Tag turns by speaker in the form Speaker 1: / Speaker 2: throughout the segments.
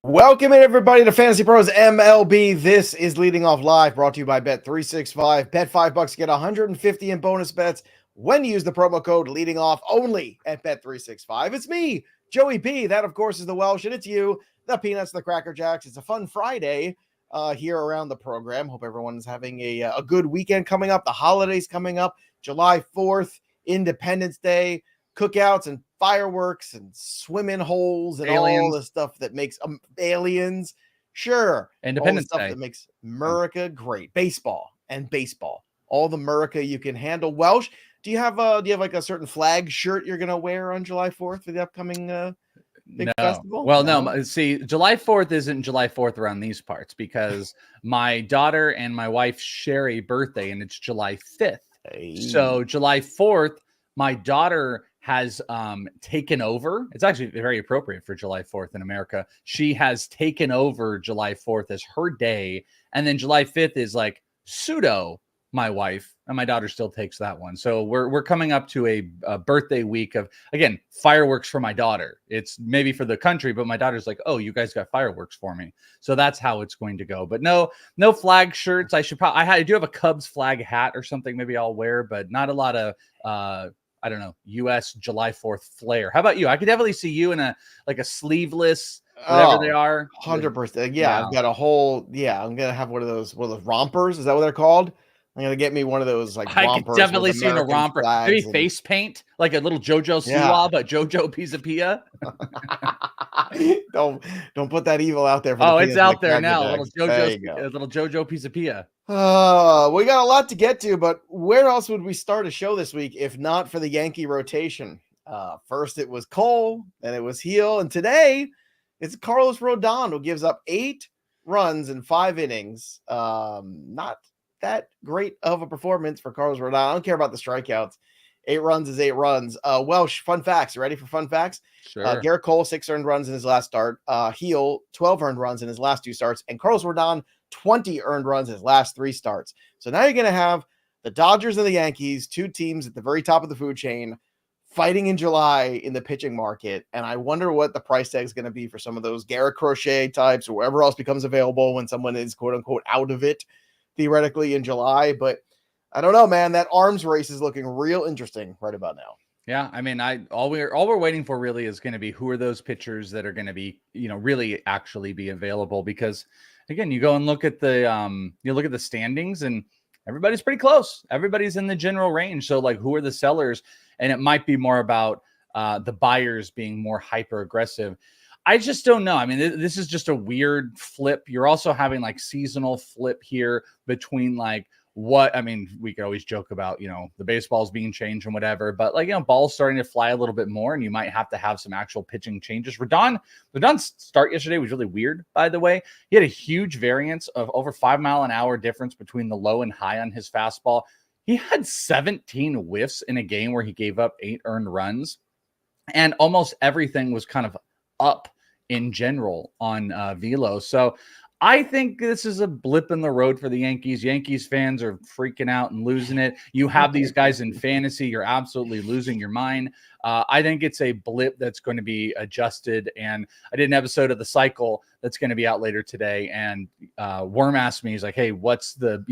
Speaker 1: Welcome in, everybody, to Fantasy Pros MLB. This is Leading Off Live, brought to you by Bet365. Bet $5, get 150 in bonus bets when you use the promo code Leading Off only at Bet365. It's me, Joey P. That, of course, is the Welsh, and it's you, the Peanuts, the Cracker Jacks. It's a fun Friday here around the program. Hope everyone's having a good weekend coming up. The holidays coming up, July 4th, Independence Day, cookouts and fireworks and swimming holes and all the stuff that makes aliens. Sure.
Speaker 2: Independence
Speaker 1: all the stuff
Speaker 2: Day.
Speaker 1: that makes America great. Baseball. All the America you can handle. Welsh, do you have like a certain flag shirt you're going to wear on July 4th for the upcoming big festival?
Speaker 2: Well, no. See, July 4th isn't July 4th around these parts because my daughter and my wife share a birthday and it's July 5th. Hey. So July 4th, my daughter has taken over. It's actually very appropriate for July 4th in America. She has taken over July 4th as her day. And then July 5th is like pseudo my wife, and my daughter still takes that one. So we're coming up to a birthday week of, again, fireworks for my daughter. It's maybe for the country, but my daughter's like, oh, you guys got fireworks for me. So that's how it's going to go. But no flag shirts. I do have a Cubs flag hat or something maybe I'll wear, but not a lot of I don't know, U.S. July 4th flair. How about you? I could definitely see you in a sleeveless, whatever they are.
Speaker 1: 100%. Yeah, I've got a whole. Yeah, I'm gonna have one of those rompers. Is that what they're called? I'm gonna get me one of those rompers.
Speaker 2: I could definitely see in a romper. Maybe face paint, like a little JoJo Siwa, but JoJo Pisapia.
Speaker 1: don't put that evil out there.
Speaker 2: It's out there now. A little JoJo Pisapia.
Speaker 1: We got a lot to get to, but where else would we start a show this week if not for the Yankee rotation? First it was Cole, then it was Heel, and today it's Carlos Rodon, who gives up 8 runs in 5 innings. Not that great of a performance for Carlos Rodon. I don't care about the strikeouts. 8 runs is 8 runs. Welsh, fun facts. You ready for fun facts?
Speaker 2: Sure.
Speaker 1: Garrett Cole, 6 earned runs in his last start. Heel, 12 earned runs in his last 2 starts. And Carlos Rodon, 20 earned runs in his last 3 starts. So now you're going to have the Dodgers and the Yankees, 2 teams at the very top of the food chain, fighting in July in the pitching market. And I wonder what the price tag is going to be for some of those Garrett Crochet types or whoever else becomes available when someone is quote unquote out of it theoretically in July. But I don't know, man, that arms race is looking real interesting right about now.
Speaker 2: Yeah. I mean, all we're waiting for really is going to be who are those pitchers that are going to be, really actually be available, because again, you go and look at the standings and everybody's pretty close. Everybody's in the general range. So like, who are the sellers? And it might be more about the buyers being more hyper aggressive. I just don't know. I mean, this is just a weird flip. You're also having like seasonal flip here between we could always joke about, the baseballs being changed and whatever, but balls starting to fly a little bit more and you might have to have some actual pitching changes. Rodon's start yesterday was really weird, by the way. He had a huge variance of over 5 mile an hour difference between the low and high on his fastball. He had 17 whiffs in a game where he gave up 8 earned runs, and almost everything was kind of up in general on velo. So I think this is a blip in the road for the Yankees. Yankees fans are freaking out and losing it. You have these guys in fantasy, you're absolutely losing your mind. I think it's a blip that's going to be adjusted. And I did an episode of The Cycle that's going to be out later today. And Worm asked me, he's like, hey, what's the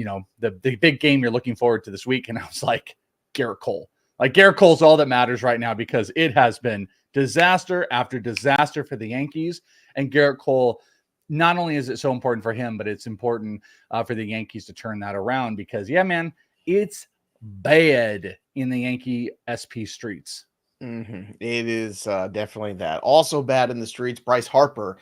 Speaker 2: big game you're looking forward to this week? And I was like, Garrett Cole. Like, Garrett Cole's all that matters right now, because it has been disaster after disaster for the Yankees. And Garrett Cole, not only is it so important for him, but it's important for the Yankees to turn that around, because, yeah, man, it's bad in the Yankee SP streets.
Speaker 1: Mm-hmm. It is definitely that. Also bad in the streets, Bryce Harper,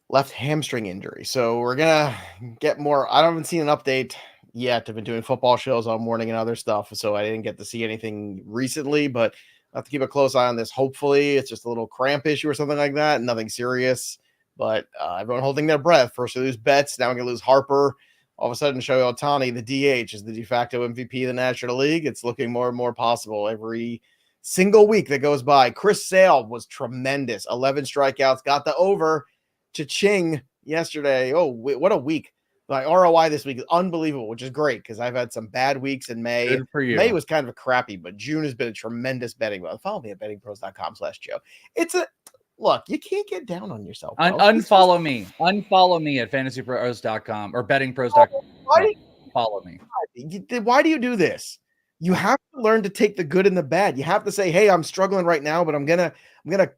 Speaker 1: left hamstring injury. So we're going to get more. I haven't seen an update yet. I've been doing football shows all morning and other stuff, so I didn't get to see anything recently, but I have to keep a close eye on this. Hopefully it's just a little cramp issue or something like that. Nothing serious. But everyone holding their breath. First we lose Betts, now we're going to lose Harper. All of a sudden, Shohei Ohtani, the DH, is the de facto MVP of the National League. It's looking more and more possible every single week that goes by. Chris Sale was tremendous. 11 strikeouts, got the over. Cha-ching yesterday. Oh, what a week. My ROI this week is unbelievable, which is great because I've had some bad weeks in May.
Speaker 2: Good for you.
Speaker 1: May was kind of crappy, but June has been a tremendous betting month. Follow me at bettingpros.com/Joe. look, you can't get down on yourself. Bro.
Speaker 2: Unfollow me at fantasypros.com or bettingpros.com.
Speaker 1: Why
Speaker 2: Follow me.
Speaker 1: Why do you do this? You have to learn to take the good and the bad. You have to say, "Hey, I'm struggling right now, but I'm gonna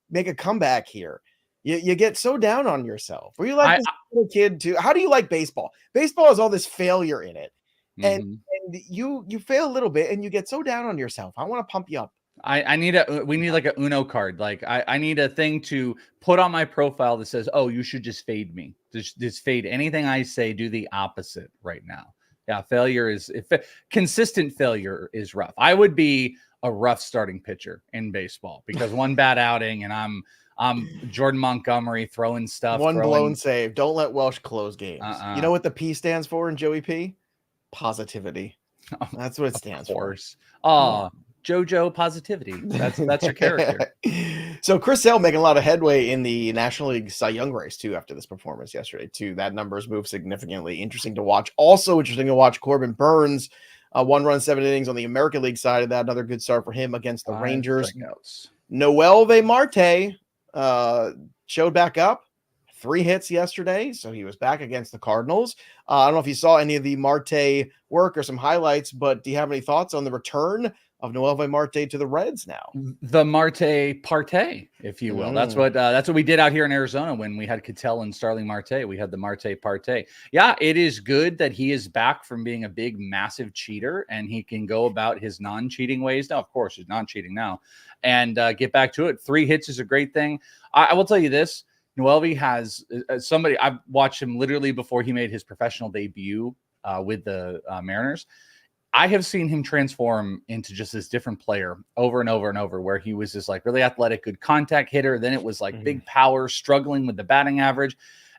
Speaker 1: make a comeback here." You get so down on yourself. Were you like this little kid too? How do you like baseball? Baseball has all this failure in it, and you fail a little bit, and you get so down on yourself. I want to pump you up.
Speaker 2: We need like a Uno card. Like I need a thing to put on my profile that says, "Oh, you should just fade me. Just fade anything I say. Do the opposite right now." Yeah, consistent failure is rough. I would be a rough starting pitcher in baseball because one bad outing and I'm Jordan Montgomery throwing stuff.
Speaker 1: Blown save. Don't let Welsh close games. You know what the P stands for in Joey P? Positivity. That's what it stands for.
Speaker 2: Oh, JoJo positivity. That's your character.
Speaker 1: So Chris Sale making a lot of headway in the National League Cy Young race too after this performance yesterday too. That number's moved significantly. Interesting to watch. Also interesting to watch Corbin Burns, 1 run, 7 innings on the American League side of that. Another good start for him against the Rangers. Noelvi Marte showed back up. 3 hits yesterday, so he was back against the Cardinals. I don't know if you saw any of the Marte work or some highlights, but do you have any thoughts on the return of Noelvi Marte to the Reds now?
Speaker 2: The Marte Parte, if you will. That's what we did out here in Arizona when we had Cattell and Starling Marte. We had the Marte Parte. Yeah, it is good that he is back from being a big, massive cheater, and he can go about his non-cheating ways. Now, of course, he's non-cheating now, and get back to it. 3 hits is a great thing. I will tell you this. Noelvi has somebody, I've watched him literally before he made his professional debut with the Mariners. I have seen him transform into just this different player over and over and over, where he was this like really athletic, good contact hitter. Then it was like big power, struggling with the batting average.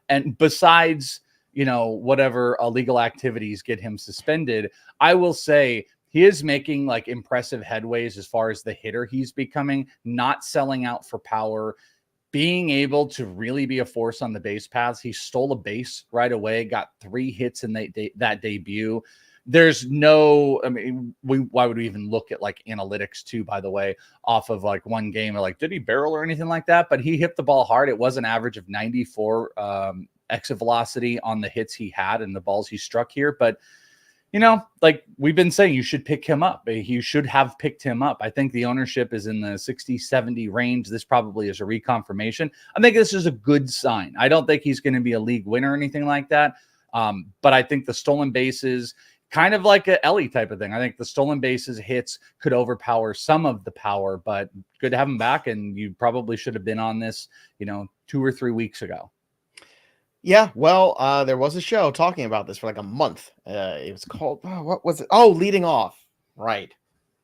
Speaker 2: And besides, whatever illegal activities get him suspended, I will say he is making like impressive headways as far as the hitter he's becoming, not selling out for power, being able to really be a force on the base paths. He stole a base right away, got 3 hits in that debut. There's no, why would we even look at like analytics too, by the way, off of like one game or like, did he barrel or anything like that? But he hit the ball hard. It was an average of 94 exit velocity on the hits he had and the balls he struck here. But, like we've been saying, you should pick him up. You should have picked him up. I think the ownership is in the 60, 70 range. This probably is a reconfirmation. I think this is a good sign. I don't think he's going to be a league winner or anything like that. But I think the stolen bases, kind of like a Ellie type of thing. I think the stolen bases hits could overpower some of the power, but good to have him back. And you probably should have been on this, 2 or 3 weeks ago.
Speaker 1: Yeah, well, there was a show talking about this for like a month. It was called, what was it? Oh, Leading Off. Right.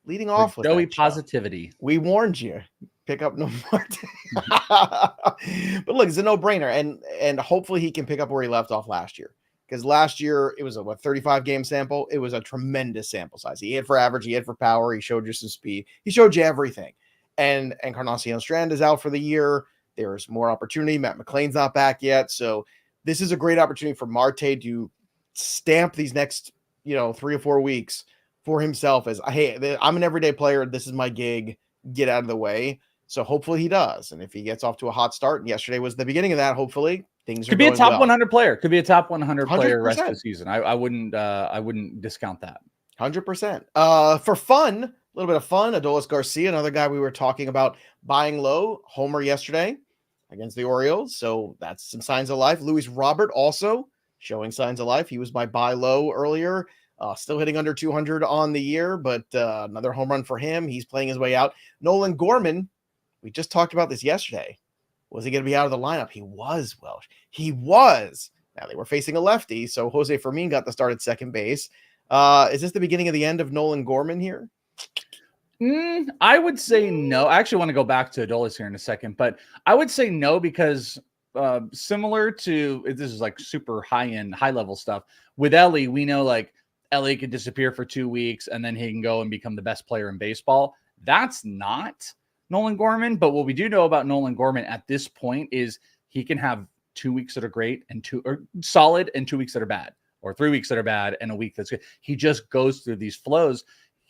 Speaker 1: Leading Off with
Speaker 2: Joey Positivity.
Speaker 1: We warned you. Pick up no more. But look, it's a no-brainer. And hopefully he can pick up where he left off last year. Because last year, it was a 35-game sample. It was a tremendous sample size. He hit for average. He hit for power. He showed you some speed. He showed you everything. And Encarnacion Strand is out for the year. There's more opportunity. Matt McLean's not back yet. So this is a great opportunity for Marte to stamp these next, 3 or 4 weeks for himself as, hey, I'm an everyday player. This is my gig. Get out of the way. So hopefully he does. And if he gets off to a hot start, and yesterday was the beginning of that, hopefully things
Speaker 2: could be a top 100 player. Could be a top 100 player
Speaker 1: 100%.
Speaker 2: Rest of the season. I wouldn't discount that.
Speaker 1: 100%. For fun, a little bit of fun. Adolis Garcia, another guy we were talking about buying low, homer yesterday against the Orioles. So that's some signs of life. Luis Robert also showing signs of life. He was my buy low earlier. Still hitting under 200 on the year, but another home run for him. He's playing his way out. Nolan Gorman, we just talked about this yesterday. Was he going to be out of the lineup? He was, Welsh. He was. Now they were facing a lefty, so Jose Fermin got the start at second base. Is this the beginning of the end of Nolan Gorman here?
Speaker 2: I would say no. I actually want to go back to Adolis here in a second, but I would say no because similar to, this is like super high-end, high-level stuff. With Ellie, we know like Ellie could disappear for 2 weeks and then he can go and become the best player in baseball. That's not Nolan Gorman, but what we do know about Nolan Gorman at this point is he can have 2 weeks that are great and 2 or solid and 2 weeks that are bad, or 3 weeks that are bad and a week that's good. He just goes through these flows.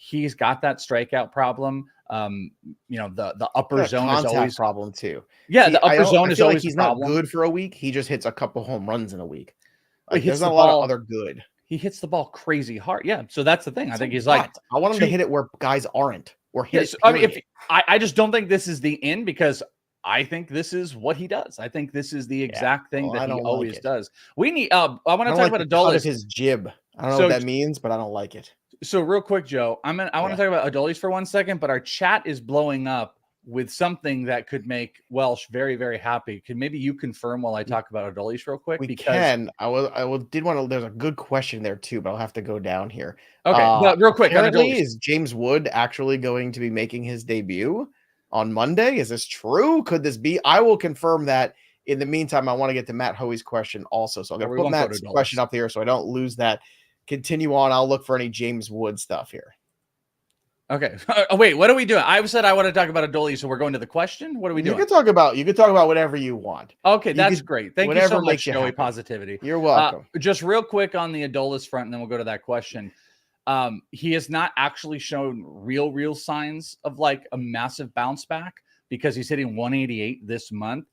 Speaker 2: he's got that strikeout problem. The upper zone is
Speaker 1: contact
Speaker 2: always
Speaker 1: problem too.
Speaker 2: Yeah,
Speaker 1: See,
Speaker 2: the upper zone
Speaker 1: I
Speaker 2: is
Speaker 1: feel like
Speaker 2: always
Speaker 1: he's
Speaker 2: a
Speaker 1: not
Speaker 2: problem.
Speaker 1: good for a week. He just hits a couple home runs in a week.
Speaker 2: He
Speaker 1: Like,
Speaker 2: hits
Speaker 1: there's not
Speaker 2: the
Speaker 1: a lot of
Speaker 2: ball.
Speaker 1: other good.
Speaker 2: He hits the ball crazy hard. Yeah, so that's the thing. I
Speaker 1: So
Speaker 2: think he's
Speaker 1: what?
Speaker 2: like
Speaker 1: I want him to hit it where guys aren't, or hit
Speaker 2: yes.
Speaker 1: it.
Speaker 2: I mean,
Speaker 1: Period.
Speaker 2: I just don't think this is the end because I think this is what he does. I think this is the exact thing that
Speaker 1: I
Speaker 2: he
Speaker 1: don't
Speaker 2: always
Speaker 1: like it.
Speaker 2: does. We need. I want
Speaker 1: I
Speaker 2: to
Speaker 1: don't
Speaker 2: talk
Speaker 1: like
Speaker 2: about
Speaker 1: the cut of
Speaker 2: Adolis.
Speaker 1: his jib. I don't know
Speaker 2: So-
Speaker 1: what that means, but I don't like it.
Speaker 2: So real quick, Joe, I want to talk about Adolis for 1 second, but our chat is blowing up with something that could make Welsh very, very happy. Can maybe you confirm while I talk about Adolis real quick?
Speaker 1: We can. Did want to. There's a good question there too, but I'll have to go down here.
Speaker 2: Okay, but real quick on
Speaker 1: Apparently,
Speaker 2: Adolis.
Speaker 1: is James Wood actually going to be making his debut on Monday? Is this true? Could this be? I will confirm that. In the meantime, I want to get to Matt Hoey's question also. So I'm going to put Matt's question up here so I don't lose that. Continue on. I'll look for any James Wood stuff here.
Speaker 2: Okay. Wait, what are we doing? I said I want to talk about Adolis, so we're going to the question. What are we doing?
Speaker 1: You can talk about whatever you want.
Speaker 2: Okay, that's great. Thank you so much, Joey. Positivity.
Speaker 1: You're welcome.
Speaker 2: Just real quick on the Adolis front, and then we'll go to that question. He has not actually shown real signs of like a massive bounce back because he's hitting 188 this month.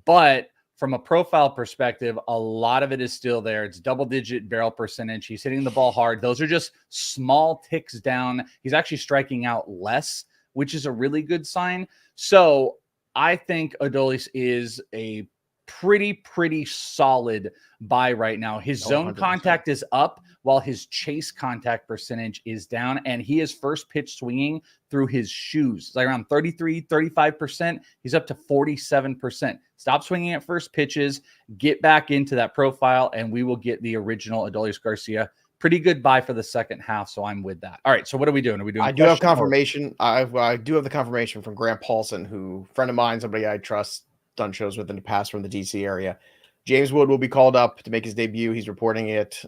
Speaker 2: But from a profile perspective, a lot of it is still there. It's double-digit barrel percentage. He's hitting the ball hard. Those are just small ticks down. He's actually striking out less, which is a really good sign. So I think Adolis is a pretty solid buy right now. His zone 100%. Contact is up while his chase contact percentage is down, and he is first pitch swinging through his shoes. It's like around 35%. He's up to 47%. Stop swinging at first pitches, get back into that profile, and we will get the original Adolis Garcia. Pretty good buy for the second half, so I'm with that. All right, so what are we doing? Are we doing?
Speaker 1: I do have confirmation. I do have the confirmation from Grant Paulson, who friend of mine, somebody I trust, done shows with in the past from the DC area. James Wood will be called up to make his debut. He's reporting it.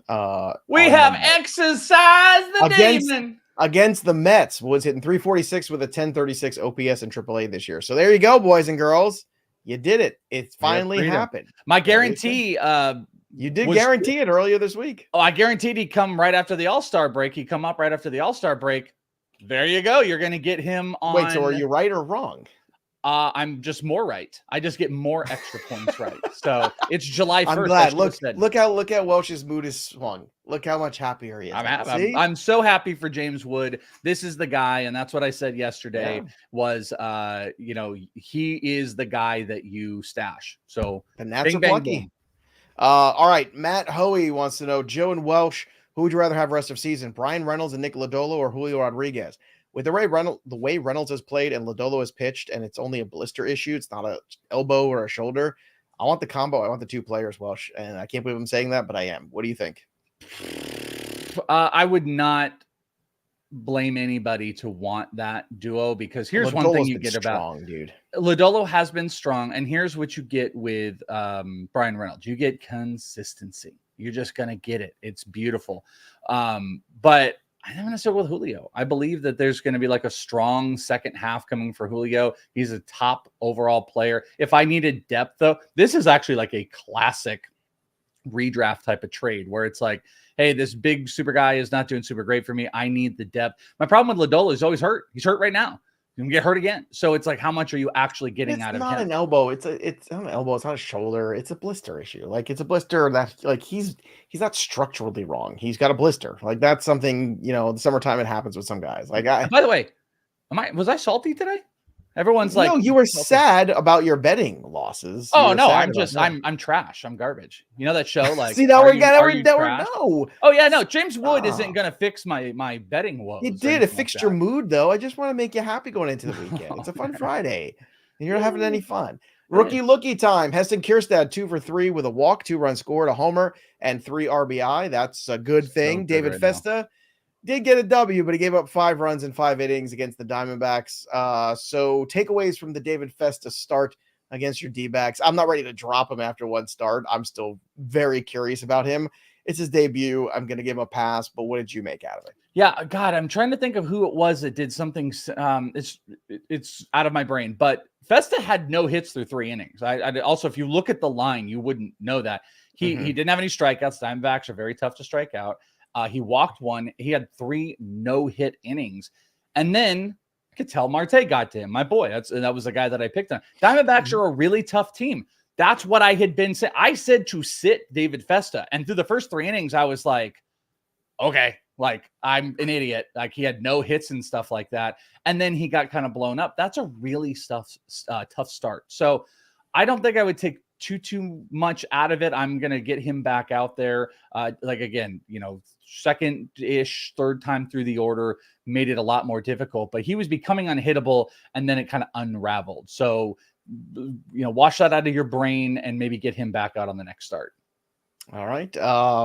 Speaker 2: We have exercised the demon
Speaker 1: against the Mets. Wood's hitting 346 with a 1036 OPS in AAA this year. So there you go, boys and girls. You did it. It's finally happened.
Speaker 2: My guarantee.
Speaker 1: You did guarantee it earlier this week.
Speaker 2: Oh, I guaranteed he'd come right after the All-Star break. He'd come up right after the All-Star break. There you go. You're going to get him on.
Speaker 1: Wait, so are you right or wrong?
Speaker 2: I'm just more right. I just get more extra points right. So it's July 1st.
Speaker 1: I'm glad. Look at Welsh's mood is swung. Look how much happier he is.
Speaker 2: I'm so happy for James Wood. This is the guy, and that's what I said yesterday. Was he is the guy that you stash. So
Speaker 1: and that's lucky. All right, Matt Hoey wants to know, Joe and Welsh, who would you rather have rest of season, Brian Reynolds and Nick Lodolo or Julio Rodriguez? With the way Reynolds has played and Lodolo has pitched, and it's only a blister issue, it's not a elbow or a shoulder. I want the combo. I want the two players, Welsh, and I can't believe I'm saying that, but I am. What do you think?
Speaker 2: I would not blame anybody to want that duo because here's one thing you get about
Speaker 1: dude.
Speaker 2: Lodolo has been strong, and here's what you get with Brian Reynolds. You get consistency. You're just gonna get it. It's beautiful. But I'm going to start with Julio. I believe that there's going to be like a strong second half coming for Julio. He's a top overall player. If I needed depth, though, this is actually like a classic redraft type of trade where it's like, hey, this big super guy is not doing super great for me. I need the depth. My problem with Lodolo is always hurt. He's hurt right now. You can get hurt again. So it's like, how much are you actually getting out of him?
Speaker 1: It's not an elbow. It's not an elbow. It's not a shoulder. It's a blister issue. Like it's a blister that like he's not structurally wrong. He's got a blister. Like that's something, the summertime it happens with some guys. Like
Speaker 2: by the way, was I salty today? Everyone's like,
Speaker 1: no, you were sad about your betting losses.
Speaker 2: Oh no, I'm trash. I'm garbage. You know that show? Like,
Speaker 1: see, that we're no.
Speaker 2: Oh yeah, no. James Wood isn't gonna fix my betting woes.
Speaker 1: It did. It fixed your mood, though. I just want to make you happy going into the weekend. It's a fun Friday. And you're not having any fun. Rookie lookie time. Heston Kjerstad 2 for 3 with a walk, 2-run scored, a homer, and 3 RBI. That's a good thing. So David Festa did get a W, but he gave up 5 runs in 5 innings against the Diamondbacks. So takeaways from the David Festa start against your D-backs. I'm not ready to drop him after one start. I'm still very curious about him. It's his debut. I'm going to give him a pass, but what did you make out of it?
Speaker 2: Yeah, God, I'm trying to think of who it was that did something. It's out of my brain, but Festa had no hits through 3 innings. I also, if you look at the line, you wouldn't know that. He didn't have any strikeouts. Diamondbacks are very tough to strike out. He walked one. He had 3 no-hit innings. And then Ketel Marte got to him, my boy. That was the guy that I picked on. Diamondbacks are a really tough team. That's what I had been saying. I said to sit David Festa. And through the first 3 innings, I was like, okay, like I'm an idiot. Like he had no hits and stuff like that. And then he got kind of blown up. That's a really tough start. So I don't think I would take too much out of it. I'm going to get him back out there. Like again, second-ish, third time through the order made it a lot more difficult, but he was becoming unhittable and then it kind of unraveled. So, wash that out of your brain and maybe get him back out on the next start.
Speaker 1: All right.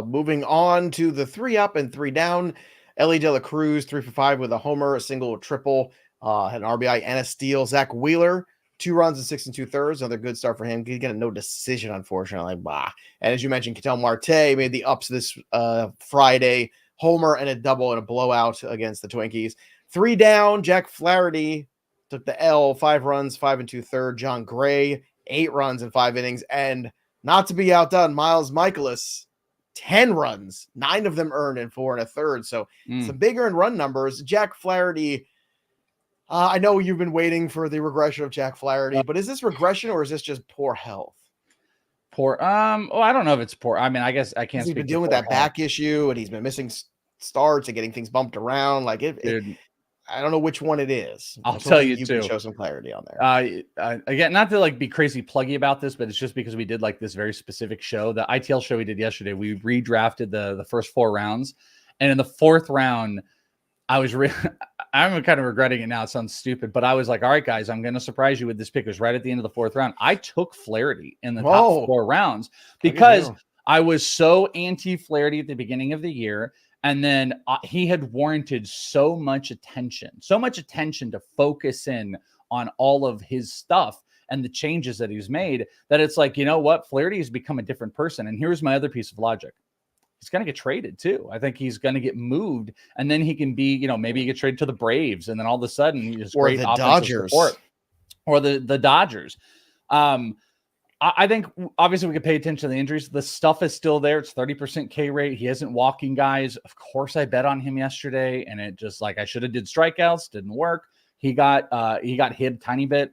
Speaker 1: Moving on to the 3 up and 3 down. Ellie De La Cruz, 3 for 5 with a homer, a single, a triple, had an RBI and a steal. Zach Wheeler, 2 runs and 6 2/3. Another good start for him. He got a no decision, unfortunately. Bah. And as you mentioned, Ketel Marte made the ups this Friday. Homer and a double and a blowout against the Twinkies. 3 down. Jack Flaherty took the L. 5 runs, 5 2/3. John Gray, 8 runs in 5 innings. And not to be outdone, Miles Michaelis, 10 runs, 9 of them earned in 4 1/3. So some big earned run numbers. Jack Flaherty, I know you've been waiting for the regression of Jack Flaherty, but is this regression or is this just poor health?
Speaker 2: Poor. I don't know if it's poor. I mean, I guess I can't.
Speaker 1: He's been dealing with that back issue, and he's been missing starts and getting things bumped around. Like I don't know which one it is.
Speaker 2: I'll tell you
Speaker 1: too.
Speaker 2: Can
Speaker 1: show some clarity on there.
Speaker 2: Again, not to like be crazy pluggy about this, but it's just because we did like this very specific show, the ITL show we did yesterday. We redrafted the first 4 rounds, and in the 4th round, I'm kind of regretting it now. It sounds stupid, but I was like, all right, guys, I'm going to surprise you with this pick. It was right at the end of the 4th round. I took Flaherty in the top 4 rounds because I was so anti-Flaherty at the beginning of the year. And then he had warranted so much attention to focus in on all of his stuff and the changes that he's made, that it's like, you know what? Flaherty has become a different person. And here's my other piece of logic. He's going to get traded too. I think he's going to get moved, and then he can be, maybe he get traded to the Braves, and then all of a sudden he's
Speaker 1: or the Dodgers
Speaker 2: or the Dodgers. I think obviously we could pay attention to the injuries. The stuff is still there. It's 30% K rate. He isn't walking guys. Of course, I bet on him yesterday, and it just like I should have did strikeouts. Didn't work. He got hit a tiny bit.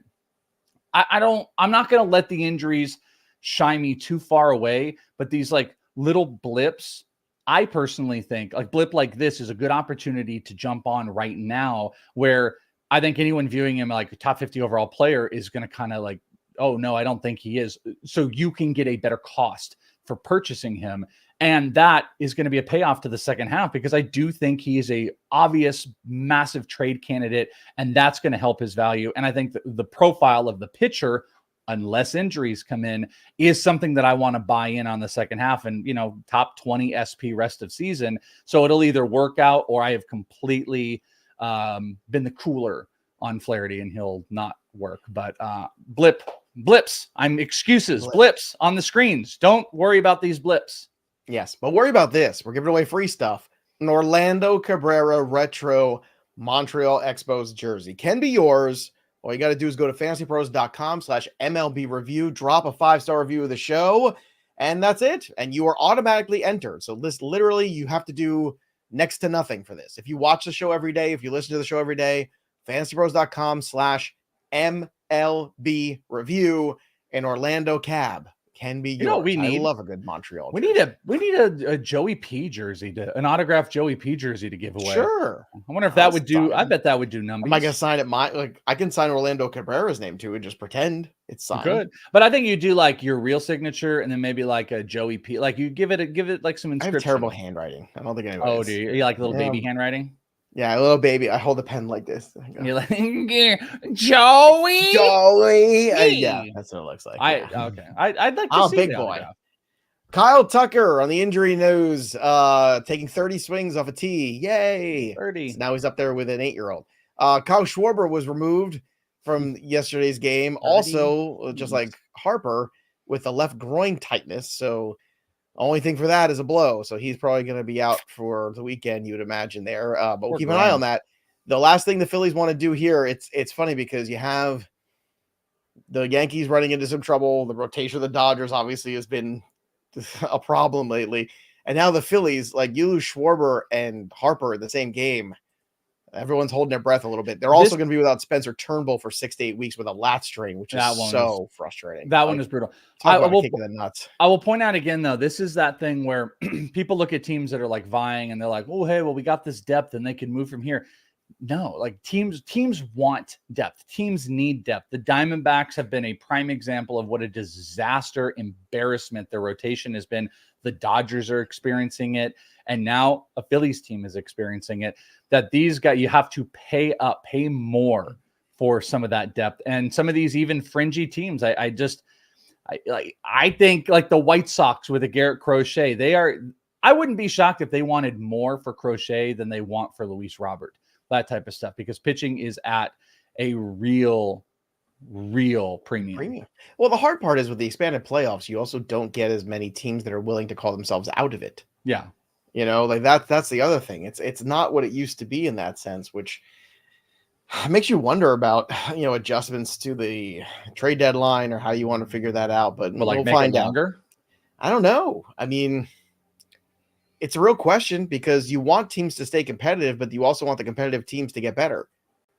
Speaker 2: I'm not going to let the injuries shy me too far away, but these like little blips, I personally think like blip like this is a good opportunity to jump on right now, where I think anyone viewing him like a top 50 overall player is going to kind of like, oh no, I don't think he is. So you can get a better cost for purchasing him. And that is going to be a payoff to the second half, because I do think he is a obvious massive trade candidate, and that's going to help his value. And I think the profile of the pitcher, unless injuries come in, is something that I want to buy in on the second half and, top 20 SP rest of season. So it'll either work out or I have completely been the cooler on Flaherty and he'll not work. But blips, blips on the screens. Don't worry about these blips.
Speaker 1: Yes, but worry about this. We're giving away free stuff. An Orlando Cabrera retro Montreal Expos jersey can be yours. All you got to do is go to FantasyPros.com/MLB review, drop a 5-star review of the show, and that's it. And you are automatically entered. So this literally, you have to do next to nothing for this. If you watch the show every day, if you listen to the show every day, FantasyPros.com/MLB review, and Orlando Cab can be yours. I love a good Montreal jersey.
Speaker 2: We need a Joey P jersey, an autographed Joey P jersey to give away.
Speaker 1: Sure.
Speaker 2: I wonder if that would do. I bet that would do numbers.
Speaker 1: Am I gonna sign it? I can sign Orlando Cabrera's name too and just pretend it's signed.
Speaker 2: Good, but I think you do like your real signature and then maybe like a Joey P. Like you give it like some inscription.
Speaker 1: I have terrible handwriting. I don't think anybody.
Speaker 2: Oh, do you? You like little baby handwriting?
Speaker 1: Yeah, a little baby. I hold the pen like this.
Speaker 2: You're like Joey.
Speaker 1: Yeah, that's what it looks like.
Speaker 2: Okay. I'd like to see
Speaker 1: big boy. Autograph. Kyle Tucker on the injury news, taking 30 swings off a tee. Yay!
Speaker 2: 30.
Speaker 1: So now he's up there with an 8-year-old. Kyle Schwarber was removed from yesterday's game. 30. Also, just like Harper, with a left groin tightness. So only thing for that is a blow. So he's probably going to be out for the weekend, you would imagine there. But we'll keep an eye on that. The last thing the Phillies want to do here, it's funny because you have the Yankees running into some trouble. The rotation of the Dodgers obviously has been a problem lately. And now the Phillies, like you lose Schwarber and Harper in the same game. Everyone's holding their breath a little bit. They're also going to be without Spencer Turnbull for 6 to 8 weeks with a lat strain, which is so frustrating.
Speaker 2: That one is brutal.
Speaker 1: Talk about a kick in the nuts.
Speaker 2: I will point out again, though, this is that thing where people look at teams that are like vying and they're like, oh, hey, well, we got this depth and they can move from here. No, like teams want depth. Teams need depth. The Diamondbacks have been a prime example of what a disaster embarrassment their rotation has been. The Dodgers are experiencing it. And now a Phillies team is experiencing it. That these guys, you have to pay more for some of that depth. And some of these even fringy teams, I think like the White Sox with a Garrett Crochet, I wouldn't be shocked if they wanted more for Crochet than they want for Luis Robert, that type of stuff, because pitching is at a real premium.
Speaker 1: Well, the hard part is with the expanded playoffs, you also don't get as many teams that are willing to call themselves out of it.
Speaker 2: Yeah.
Speaker 1: You know, like that's the other thing. It's not what it used to be in that sense, which makes you wonder about, adjustments to the trade deadline or how you want to figure that out. But we'll find out. I don't know. I mean, it's a real question because you want teams to stay competitive, but you also want the competitive teams to get better.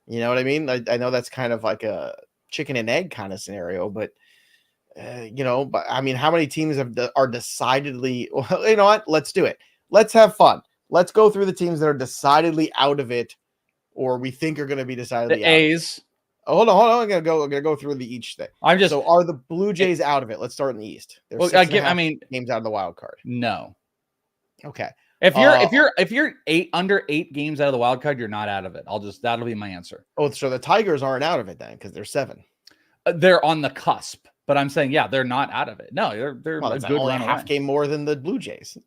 Speaker 1: You know what I mean? I know that's kind of like a chicken and egg kind of scenario, but but I mean, how many teams are decidedly, well, you know what? Let's do it. Let's have fun. Let's go through the teams that are decidedly out of it, or we think are going to be decidedly
Speaker 2: out. The A's.
Speaker 1: Oh, hold on. I'm gonna go through each thing. So are the Blue Jays out of it? Let's start in the East. There's games out of the wild card.
Speaker 2: No.
Speaker 1: Okay.
Speaker 2: If you're under 8 games out of the wild card, you're not out of it. That'll be my answer.
Speaker 1: Oh, so the Tigers aren't out of it then because they're 7.
Speaker 2: They're on the cusp, but I'm saying, yeah, they're not out of it. No, they're a good
Speaker 1: only
Speaker 2: run
Speaker 1: a half
Speaker 2: away.
Speaker 1: game more than the Blue Jays.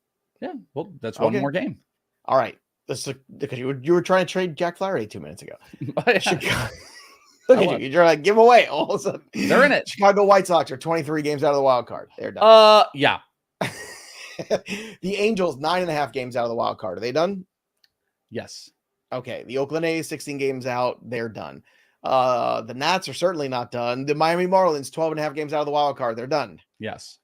Speaker 2: Yeah, well, that's one more game.
Speaker 1: All right, because you were trying to trade Jack Flaherty 2 minutes ago. Look at you! You're like give away all of a sudden.
Speaker 2: They're in it.
Speaker 1: Chicago White Sox are 23 games out of the wild card. They're done.
Speaker 2: Yeah.
Speaker 1: The Angels 9.5 games out of the wild card. Are they done?
Speaker 2: Yes.
Speaker 1: Okay. The Oakland A's 16 games out. They're done. The Nats are certainly not done. The Miami Marlins 12.5 games out of the wild card. They're done.
Speaker 2: Yes.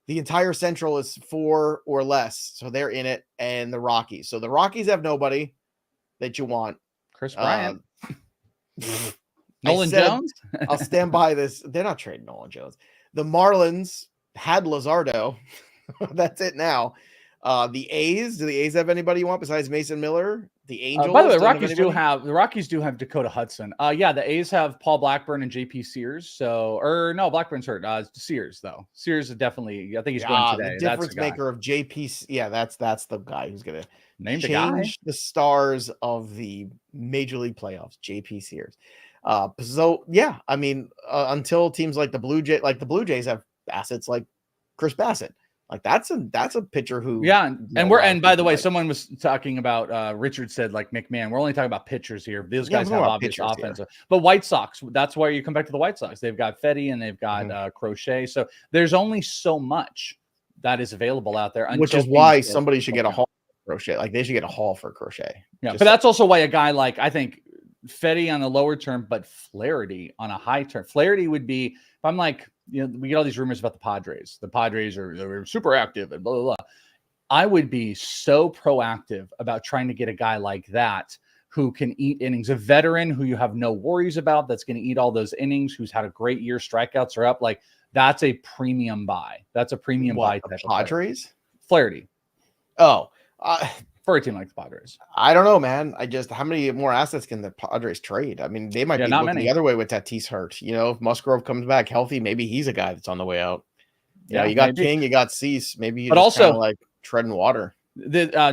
Speaker 1: The entire Central is 4 or less, so they're in it. And the Rockies. So the Rockies have nobody that you want.
Speaker 2: Chris Bryant. Nolan Jones.
Speaker 1: I'll stand by this. They're not trading Nolan Jones. The Marlins had Luzardo. That's it now. The A's. Do the A's have anybody you want besides Mason Miller? The Angels.
Speaker 2: By the way, the Rockies do have Dakota Hudson. Yeah, the A's have Paul Blackburn and JP Sears. No, Blackburn's hurt. Sears though. Sears is definitely. I think he's going today.
Speaker 1: The difference maker of JP. Yeah, that's the guy who's gonna
Speaker 2: change
Speaker 1: the stars of the Major League playoffs. JP Sears. So yeah, I mean, until teams like the Blue Jays have assets like Chris Bassett. Like that's a pitcher who
Speaker 2: and by the way, someone was talking about Richard said like McMahon. We're only talking about pitchers here. These guys have obvious offensive, but White Sox. That's why you come back to the White Sox. They've got Fetty and they've got Crochet. So there's only so much that is available out there.
Speaker 1: Which is why somebody should get a haul for Crochet. Like they should get a haul for Crochet.
Speaker 2: Yeah, but that's also why a guy like I think Fetty on the lower term, but Flaherty on a high term. Flaherty would be if I'm like. We get all these rumors about the Padres. The Padres are super active and blah, blah, blah. I would be so proactive about trying to get a guy like that who can eat innings, a veteran who you have no worries about, that's going to eat all those innings, who's had a great year, strikeouts are up. Like that's a premium buy. That's a premium buy.
Speaker 1: The Padres?
Speaker 2: Flaherty.
Speaker 1: Oh,
Speaker 2: for a team like the Padres.
Speaker 1: I don't know, man. How many more assets can the Padres trade? I mean, they might be looking the other way with Tatis hurt. If Musgrove comes back healthy, maybe he's a guy that's on the way out. You got King, you got Cease. Maybe he's also like treading water.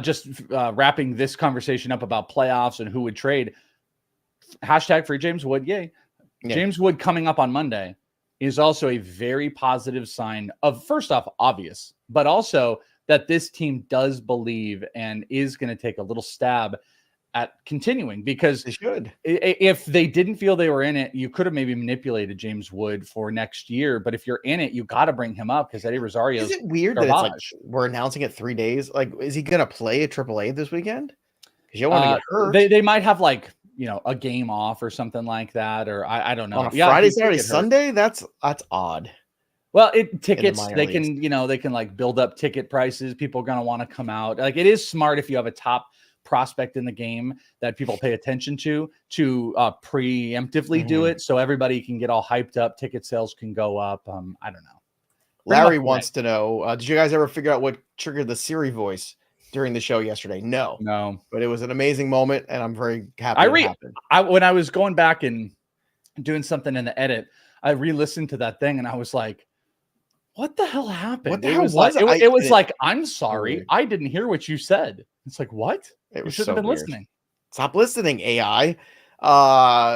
Speaker 2: Just wrapping this conversation up about playoffs and who would trade. # free James Wood. Yay. Yeah. James Wood coming up on Monday is also a very positive sign of, first off, obvious, but also that this team does believe and is going to take a little stab at continuing because
Speaker 1: they should.
Speaker 2: If they didn't feel they were in it, you could have maybe manipulated James Wood for next year. But if you're in it, you got to bring him up because Eddie Rosario.
Speaker 1: Is it weird that it's like we're announcing it 3 days? Like, is he going to play at AAA this weekend? Because you don't want to get hurt.
Speaker 2: They might have like a game off or something like that, or I don't know.
Speaker 1: On a Friday, Saturday, Sunday. That's odd.
Speaker 2: Well,
Speaker 1: in the
Speaker 2: tickets,
Speaker 1: minor
Speaker 2: they
Speaker 1: leagues.
Speaker 2: can, they can like build up ticket prices. People are going to want to come out. Like, it is smart if you have a top prospect in the game that people pay attention to preemptively do it. So everybody can get all hyped up. Ticket sales can go up. I don't know.
Speaker 1: Larry wants to know, did you guys ever figure out what triggered the Siri voice during the show yesterday? No, but it was an amazing moment, and I'm very happy it happened.
Speaker 2: When I was going back and doing something in the edit, I re-listened to that thing, and I was like, what the hell happened?
Speaker 1: What the hell was
Speaker 2: it? It was like, I'm sorry, I didn't hear what you said. It's like, what?
Speaker 1: It was
Speaker 2: you shouldn't have been
Speaker 1: weird.
Speaker 2: listening.
Speaker 1: Stop listening, AI.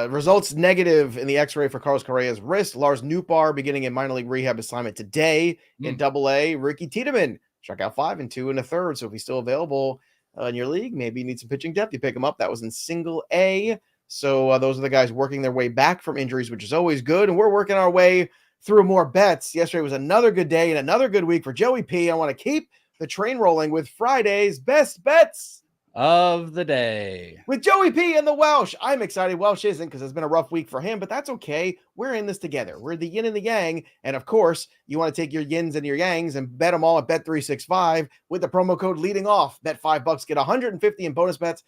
Speaker 1: Results negative in the X-ray for Carlos Correa's wrist. Lars Nootbaar beginning a minor league rehab assignment today in Double-A. Ricky Tiedemann struck out 5 and 2 1/3. So if he's still available in your league, maybe you need some pitching depth. You pick him up. That was in Single-A. So those are the guys working their way back from injuries, which is always good. And we're working our way through more bets. Yesterday was another good day and another good week for Joey P. I want to keep the train rolling with Friday's best bets
Speaker 2: of the day
Speaker 1: with Joey P and the Welsh. I'm excited. Welsh isn't, because it's been a rough week for him, but that's okay. We're in this together. We're the yin and the yang. And of course, you want to take your yins and your yangs and bet them all at bet365 with the promo code leading off. Bet $5, get 150 in bonus bets.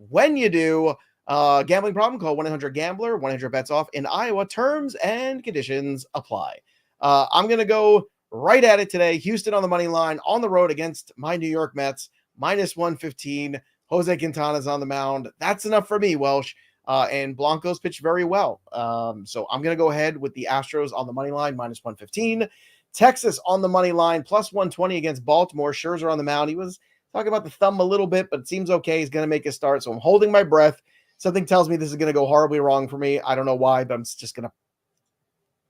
Speaker 1: When you do, gambling problem, call 1-800-GAMBLER, 100 bets off in Iowa. Terms and conditions apply. I'm going to go right at it today. Houston on the money line on the road against my New York Mets, -115. Jose Quintana's on the mound. That's enough for me, Welsh. And Blanco's pitched very well. So I'm going to go ahead with the Astros on the money line, -115. Texas on the money line, +120 against Baltimore. Scherzer on the mound. He was talking about the thumb a little bit, but it seems okay. He's going to make a start. So I'm holding my breath. Something tells me this is going to go horribly wrong for me. I don't know why, but I'm just going to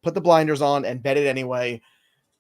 Speaker 1: put the blinders on and bet it anyway.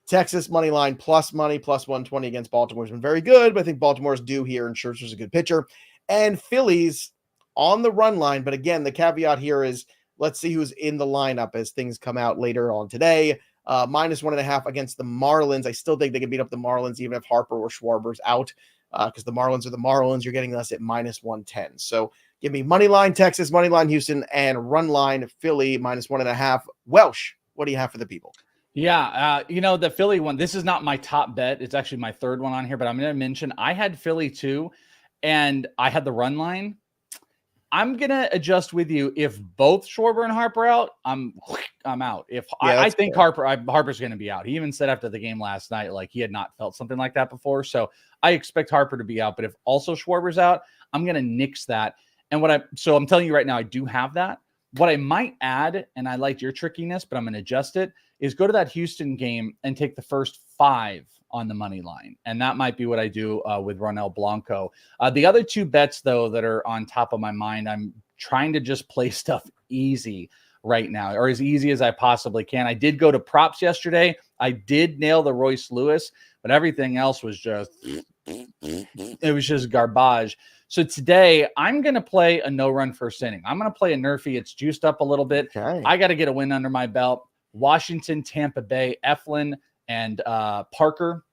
Speaker 1: Texas money line plus money, +120 against Baltimore has been very good, but I think Baltimore's due here, and Scherzer's a good pitcher. And Phillies on the run line, but again, the caveat here is let's see who's in the lineup as things come out later on today. -1.5 against the Marlins. I still think they can beat up the Marlins even if Harper or Schwarber's out, because the Marlins are the Marlins. You're getting us at -110. So give me money line Texas, money line Houston, and run line Philly -1.5. Welsh, what do you have for the people?
Speaker 2: Yeah, the Philly one, this is not my top bet. It's actually my third one on here, but I'm going to mention I had Philly too, and I had the run line. I'm going to adjust with you. If both Schwarber and Harper out, I'm out. I think Harper's going to be out. He even said after the game last night, like he had not felt something like that before. So I expect Harper to be out, but if also Schwarber's out, I'm going to nix that. And so I'm telling you right now, I do have that. What I might add, and I liked your trickiness, but I'm going to adjust it, is go to that Houston game and take the first 5 on the money line. And that might be what I do with Ronel Blanco. The other 2 bets, though, that are on top of my mind, I'm trying to just play stuff easy right now, or as easy as I possibly can. I did go to props yesterday. I did nail the Royce Lewis, but everything else was just, it was just garbage. So today I'm going to play a no-run first inning. I'm going to play a Nerfy. It's juiced up a little bit.
Speaker 1: Okay.
Speaker 2: I got to get a win under my belt. Washington, Tampa Bay, Eflin, and Parker.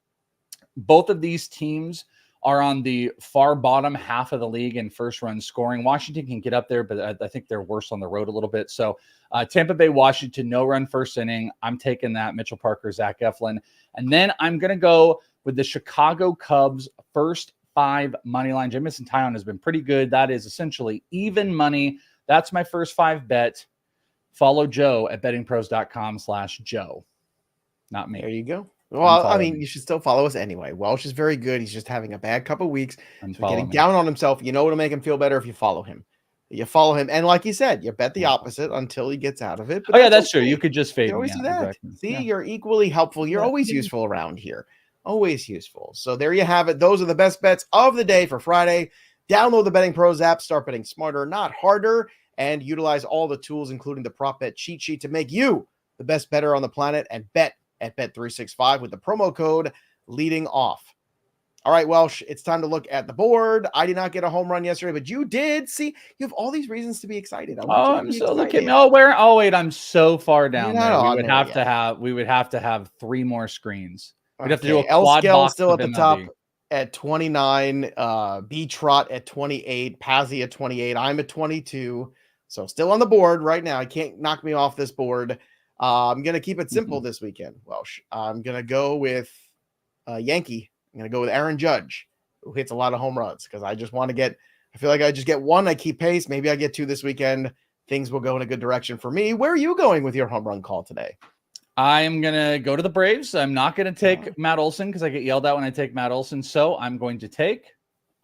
Speaker 2: Both of these teams are on the far bottom half of the league in first run scoring. Washington can get up there, but I think they're worse on the road a little bit. So Tampa Bay, Washington, no run first inning. I'm taking that. Mitchell Parker, Zach Eflin. And then I'm going to go with the Chicago Cubs first 5 money line. Jamison Tyone has been pretty good. That is essentially even money. That's my first 5 bet. Follow Joe at bettingpros.com/Joe. Not me.
Speaker 1: There you go. Well, I mean, you should still follow us anyway. Welsh is very good. He's just having a bad couple of weeks. So getting down on himself. You know what'll make him feel better if you follow him. You follow him. And like you said, you bet the opposite until he gets out of it.
Speaker 2: But that's true. You could just fade me.
Speaker 1: Always do that. Exactly. See, you're equally helpful. You're always useful around here. Always useful. So there you have it. Those are the best bets of the day for Friday. Download the Betting Pros app. Start betting smarter, not harder. And utilize all the tools, including the prop bet cheat sheet, to make you the best bettor on the planet, and bet at Bet365 with the promo code leading off. All right, Welsh, it's time to look at the board. I did not get a home run yesterday, but you did. See, you have all these reasons to be excited.
Speaker 2: I'm so look at me. Wait, I'm so far down there. We would have to have 3 more screens. We'd have to do a quad box
Speaker 1: still at the top at 29, B Trot at 28, Pazzi at 28. I'm at 22. So still on the board right now. I can't knock me off this board. I'm going to keep it simple this weekend, Welsh. I'm going to go with Yankee. I'm going to go with Aaron Judge, who hits a lot of home runs, because I just want to get – I feel like I just get one. I keep pace. Maybe I get two this weekend. Things will go in a good direction for me. Where are you going with your home run call today?
Speaker 2: I'm going to go to the Braves. I'm not going to take Matt Olson because I get yelled at when I take Matt Olson. So I'm going to take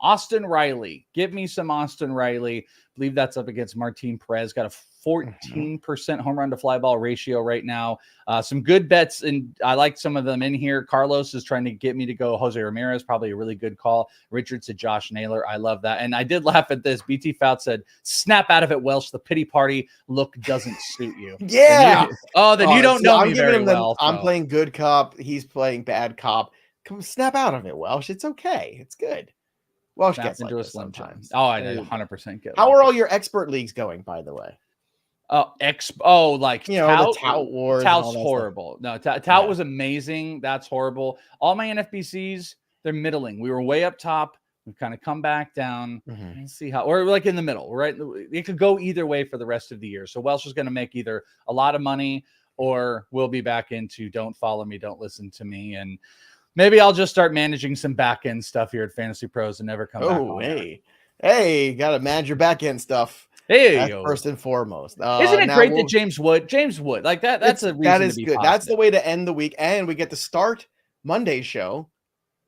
Speaker 2: Austin Riley. Give me some Austin Riley. I believe that's up against Martin Perez. Got a 14% home run to fly ball ratio right now. Some good bets, and I like some of them in here. Carlos is trying to get me to go Jose Ramirez, probably a really good call. Richard said Josh Naylor. I love that. And I did laugh at this. BT Fout said, snap out of it, Welsh. The pity party look doesn't suit you.
Speaker 1: Yeah.
Speaker 2: Then you don't know me very well.
Speaker 1: I'm playing good cop. He's playing bad cop. Come snap out of it, Welsh. It's okay. It's good. Welsh gets into like a Slim Jim.
Speaker 2: Oh, I 100% get it.
Speaker 1: How are all your expert leagues going, by the way?
Speaker 2: Like
Speaker 1: the Tout Wars.
Speaker 2: Tout's horrible. No, Tout was amazing. That's horrible. All my NFBCs, they're middling. We were way up top. We've kind of come back down. Let's see how we're like in the middle, right? It could go either way for the rest of the year. So Welsh is going to make either a lot of money or we'll be back into don't follow me, don't listen to me. And maybe I'll just start managing some back end stuff here at Fantasy Pros and never come back.
Speaker 1: Oh, hey, got to manage your back end stuff.
Speaker 2: Hey,
Speaker 1: first and foremost.
Speaker 2: Isn't it great that James Wood like that? That's a reason
Speaker 1: that is
Speaker 2: to be
Speaker 1: good.
Speaker 2: positive.
Speaker 1: That's the way to end the week, and we get to start Monday's show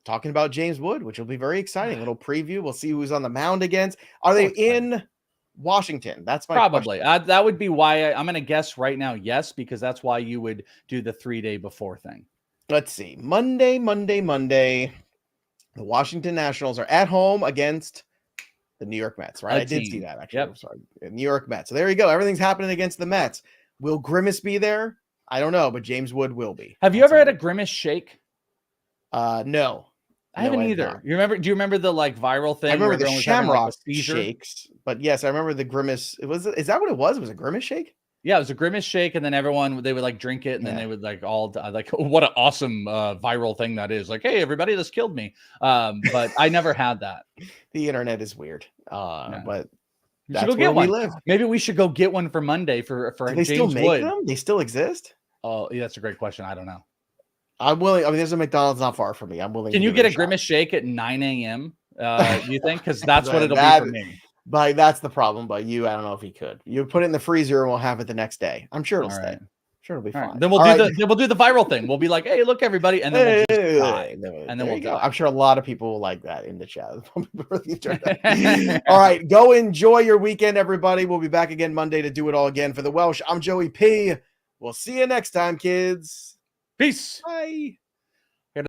Speaker 1: talking about James Wood, which will be very exciting. Little preview. We'll see who's on the mound against. Are they in Washington? That's my
Speaker 2: probably. That would be why I'm going to guess right now. Yes, because that's why you would do the 3-day before thing.
Speaker 1: Let's see. Monday. The Washington Nationals are at home against the New York Mets, right? I did see that, actually. I'm sorry. New York Mets. So there you go. Everything's happening against the Mets. Will Grimace be there? I don't know, but James Wood will be.
Speaker 2: Have you ever had a Grimace shake?
Speaker 1: No.
Speaker 2: I haven't either. Do you remember the like viral thing?
Speaker 1: I remember the Shamrock shakes, but yes, I remember the Grimace. Is that what it was? It was a Grimace shake?
Speaker 2: Yeah, it was a Grimace shake, and then they would like drink it, and then they would like all like, what an awesome viral thing that is. Like, hey, everybody, this killed me. But I never had that.
Speaker 1: The internet is weird. But
Speaker 2: that's where we live. Maybe we should go get one for Monday for
Speaker 1: Do they
Speaker 2: James
Speaker 1: still make
Speaker 2: Wood.
Speaker 1: them? They still exist?
Speaker 2: Oh, yeah, that's a great question. I don't know.
Speaker 1: I'm willing. I mean, there's a McDonald's not far from me. I'm willing.
Speaker 2: Can you get a Grimace shake at 9 a.m.? You think? Because that's what it'll be for me.
Speaker 1: But that's the problem. But I don't know if he could. You put it in the freezer and we'll have it the next day. I'm sure it'll stay. Right. Sure, it'll be fine.
Speaker 2: Then we'll do the viral thing. We'll be like, hey, look, everybody, and then we'll just die. And then we'll go.
Speaker 1: I'm sure a lot of people will like that in the chat. All right, go enjoy your weekend, everybody. We'll be back again Monday to do it all again. For the Welsh, I'm Joey P. We'll see you next time, kids.
Speaker 2: Peace.
Speaker 1: Bye.